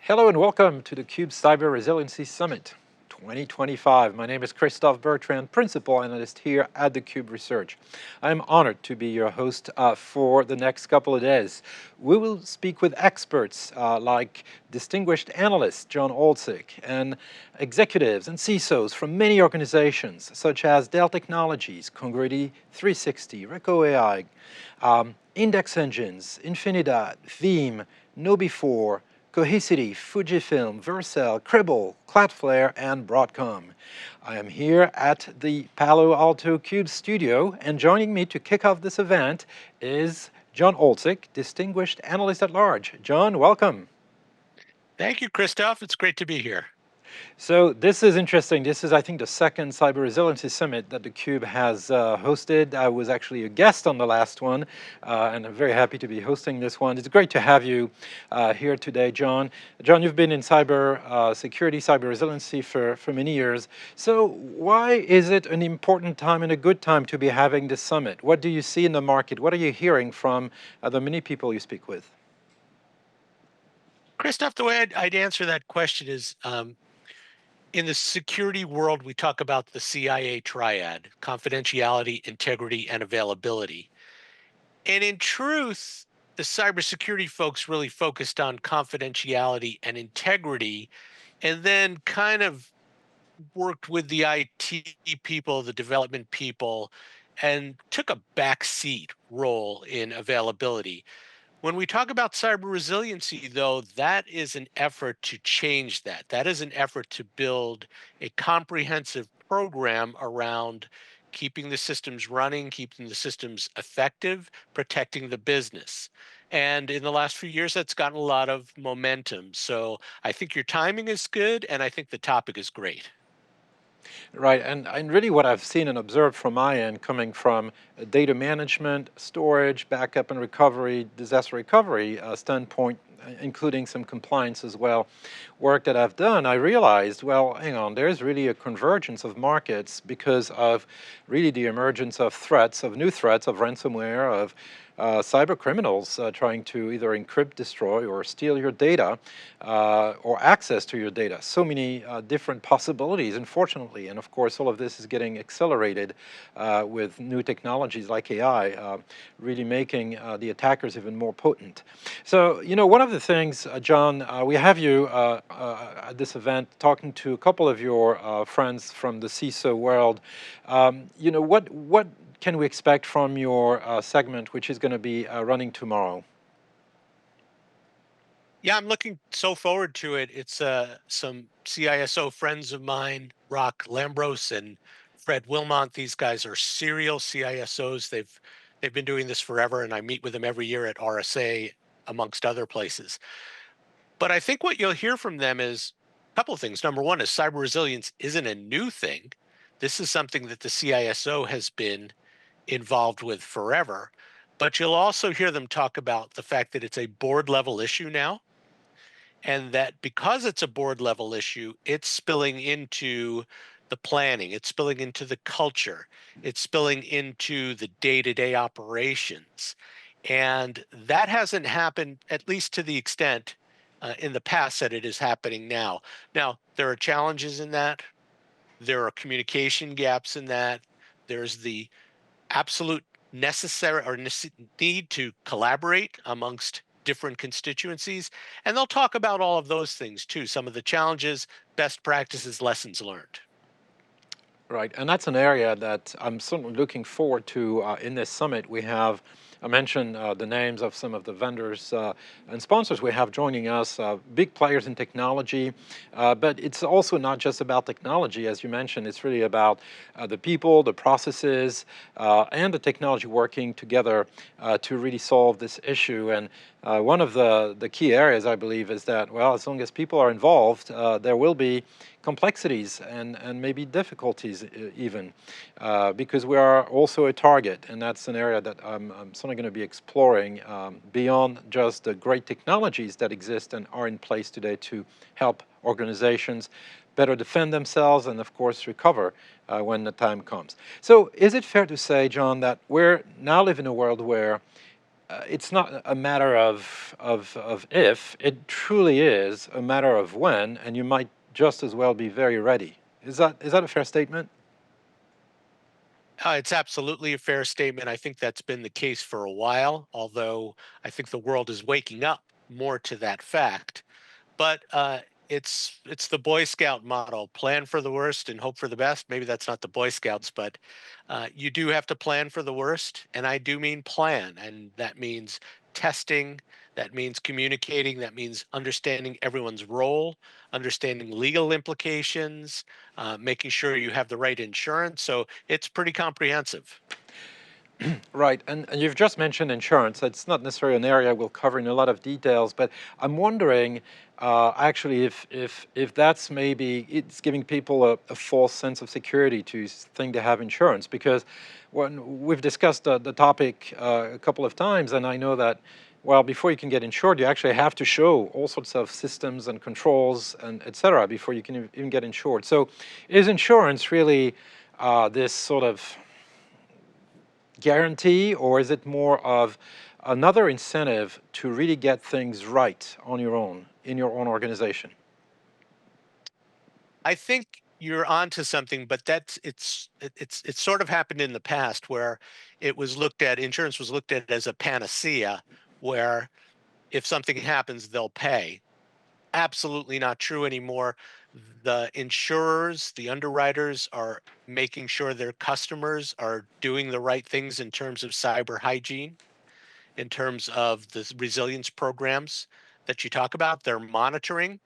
Hello and welcome to theCUBE Cyber Resiliency Summit 2025. My name is Christophe, Bertrand, Principal Analyst here at theCUBE Research. I'm honored to be your host for the next couple of days. We will speak with experts like distinguished analyst Jon Oltsik and executives and CISOs from many organizations such as Dell Technologies, Congruity 360, Ricoh AI, Index Engines, Infinidad, Veeam, KnowBe4, Cohesity, Fujifilm, Vercel, Cribble, Cloudflare, and Broadcom. I am here at the Palo Alto CUBE studio, and joining me to kick off this event is Jon Oltsik, Distinguished Analyst at Large. Jon, welcome. Thank you, Christophe. It's great to be here. So this is interesting. This is, I think, the second Cyber Resiliency Summit that theCUBE has hosted. I was actually a guest on the last one, and I'm very happy to be hosting this one. It's great to have you here today, Jon. Jon, you've been in cyber security, cyber resiliency for many years. So why is it an important time and a good time to be having this summit? What do you see in the market? What are you hearing from the many people you speak with? Christophe, the way I'd answer that question is, in the security world, we talk about the CIA triad: confidentiality, integrity, and availability. And in truth, the cybersecurity folks really focused on confidentiality and integrity, and then kind of worked with the IT people, the development people, and took a backseat role in availability. When we talk about cyber resiliency, though, that is an effort to change that. That is an effort to build a comprehensive program around keeping the systems running, keeping the systems effective, protecting the business. And in the last few years, that's gotten a lot of momentum. So I think your timing is good, and I think the topic is great. Right, and really what I've seen and observed from my end, coming from a data management, storage, backup and recovery, disaster recovery standpoint, including some compliance as well, work that I've done, I realized, well, hang on, there's really a convergence of markets because of really the emergence of threats, of new threats, of ransomware, of cyber criminals trying to either encrypt, destroy, or steal your data, or access to your data. So many different possibilities, unfortunately, and of course all of this is getting accelerated with new technologies like AI, really making the attackers even more potent. So, you know, one of the things, Jon, we have you at this event talking to a couple of your friends from the CISO world. You know, what can we expect from your segment, which is going to be running tomorrow? Yeah, I'm looking so forward to it. It's some CISO friends of mine, Rock Lambros and Fred Wilmont. These guys are serial CISOs. They've been doing this forever, and I meet with them every year at RSA, amongst other places. But I think what you'll hear from them is a couple of things. Number one is cyber resilience isn't a new thing. This is something that the CISO has been involved with forever. But you'll also hear them talk about the fact that it's a board level issue now, and that because it's a board level issue, it's spilling into the planning, it's spilling into the culture, it's spilling into the day-to-day operations. And that hasn't happened, at least to the extent in the past, that it is happening now. Now, there are challenges in that. There are communication gaps in that. There's the absolute necessary or need to collaborate amongst different constituencies. And they'll talk about all of those things too, some of the challenges, best practices, lessons learned. Right, and that's an area that I'm certainly looking forward to in this summit. I mentioned the names of some of the vendors and sponsors we have joining us, big players in technology, but it's also not just about technology, as you mentioned. It's really about the people, the processes, and the technology working together to really solve this issue. And one of the key areas, I believe, is that, well, as long as people are involved, there will be complexities and maybe difficulties even, because we are also a target, and that's an area that I'm certainly going to be exploring beyond just the great technologies that exist and are in place today to help organizations better defend themselves and, of course, recover when the time comes. So is it fair to say, Jon, that we're now live in a world where it's not a matter of if, it truly is a matter of when, and you might just as well be very ready. Is that a fair statement? It's absolutely a fair statement. I think that's been the case for a while, although I think the world is waking up more to that fact. But it's the Boy Scout motto: plan for the worst and hope for the best. Maybe that's not the Boy Scouts, but you do have to plan for the worst, and I do mean plan, and that means testing. That means communicating. That means understanding everyone's role, understanding legal implications, making sure you have the right insurance. So it's pretty comprehensive. Right, and you've just mentioned insurance. It's not necessarily an area we'll cover in a lot of details, but I'm wondering actually if that's maybe it's giving people a false sense of security to think they have insurance, because when we've discussed the topic a couple of times, and I know that well, before you can get insured, you actually have to show all sorts of systems and controls and et cetera before you can even get insured. So, is insurance really this sort of guarantee, or is it more of another incentive to really get things right on your own, in your own organization? I think you're onto something, but it's sort of happened in the past where it was looked at, insurance was looked at as a panacea, where if something happens, they'll pay. Absolutely not true anymore. The insurers, the underwriters are making sure their customers are doing the right things in terms of cyber hygiene, in terms of the resilience programs that you talk about. They're monitoring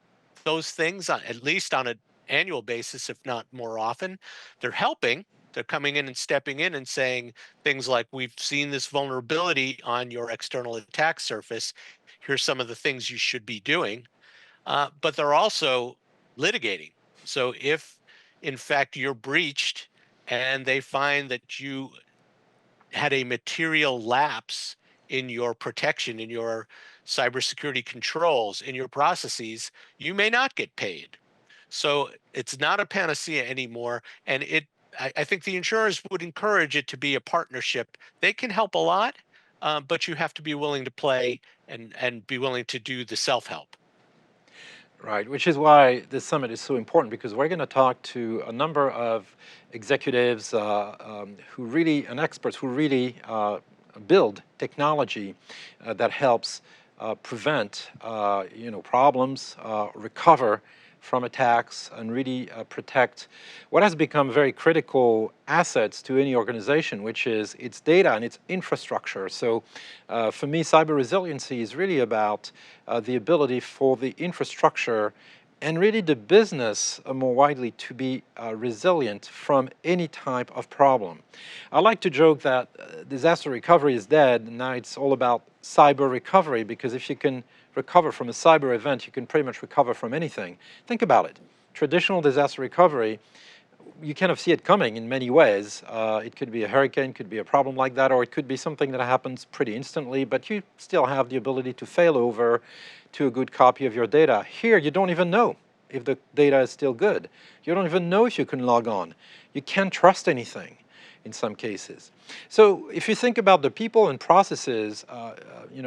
those things at least on an annual basis, if not more often. They're helping. They're coming in and stepping in and saying things like, we've seen this vulnerability on your external attack surface. Here's some of the things you should be doing. But they're also litigating. So if, in fact, you're breached and they find that you had a material lapse in your protection, in your cybersecurity controls, in your processes, you may not get paid. So it's not a panacea anymore. And I think the insurers would encourage it to be a partnership. They can help a lot, but you have to be willing to play and be willing to do the self help. Right, which is why this summit is so important, because we're going to talk to a number of executives who really, and experts who really build technology that helps prevent, problems, recover from attacks, and really protect what has become very critical assets to any organization, which is its data and its infrastructure. So, for me, cyber resiliency is really about the ability for the infrastructure and really the business more widely to be resilient from any type of problem. I like to joke that disaster recovery is dead, and now it's all about cyber recovery, because if you can recover from a cyber event, you can pretty much recover from anything. Think about it. Traditional disaster recovery, you kind of see it coming in many ways. It could be a hurricane, could be a problem like that, or it could be something that happens pretty instantly, but you still have the ability to fail over to a good copy of your data. Here, you don't even know if the data is still good. You don't even know if you can log on. You can't trust anything in some cases. So if you think about the people and processes,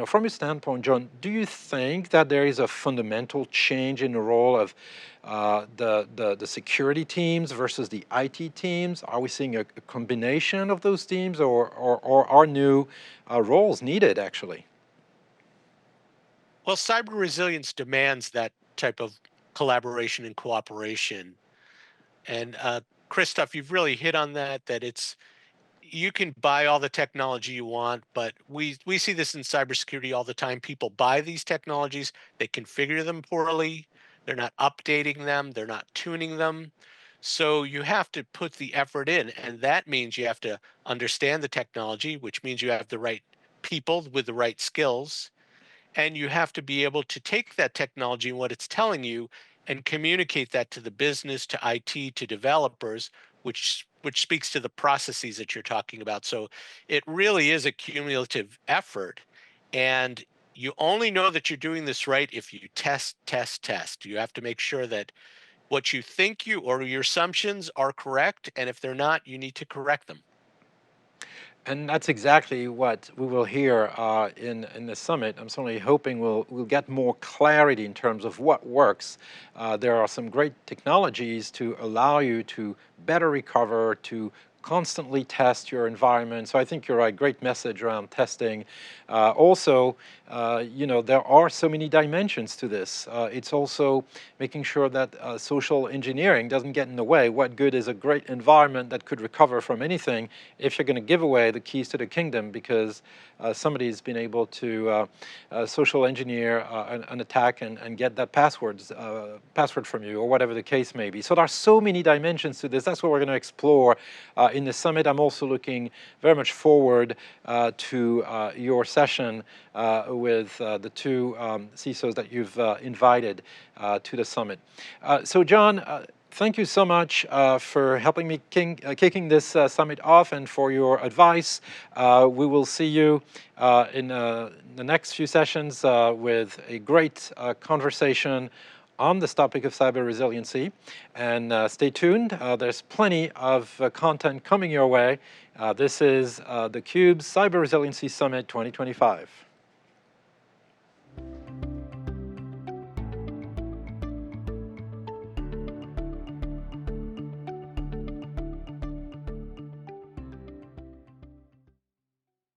from your standpoint, Jon, do you think that there is a fundamental change in the role of the security teams versus the IT teams? Are we seeing a combination of those teams, or are new roles needed actually? Well, cyber resilience demands that type of collaboration and cooperation. And Christophe, you've really hit on that. That it's you can buy all the technology you want, but we see this in cybersecurity all the time. People buy these technologies, they configure them poorly, they're not updating them, they're not tuning them. So you have to put the effort in, and that means you have to understand the technology, which means you have the right people with the right skills, and you have to be able to take that technology and what it's telling you and communicate that to the business, to IT, to developers, which speaks to the processes that you're talking about. So it really is a cumulative effort, and you only know that you're doing this right if you test, test, test. You have to make sure that what you think you or your assumptions are correct, and if they're not, you need to correct them. And that's exactly what we will hear in the summit. I'm certainly hoping we'll get more clarity in terms of what works. There are some great technologies to allow you to better recover, to constantly test your environment. So I think you're right, great message around testing. Also, there are so many dimensions to this. It's also making sure that social engineering doesn't get in the way. What good is a great environment that could recover from anything if you're going to give away the keys to the kingdom because somebody's been able to social engineer an attack and get that password from you, or whatever the case may be. So there are so many dimensions to this. That's what we're going to explore in the summit. I'm also looking very much forward to your session with the two CISOs that you've invited to the summit. So Jon, thank you so much for helping me kicking this summit off and for your advice. We will see you in the next few sessions with a great conversation on this topic of cyber resiliency. And stay tuned. There's plenty of content coming your way. This is theCUBE's Cyber Resiliency Summit 2025.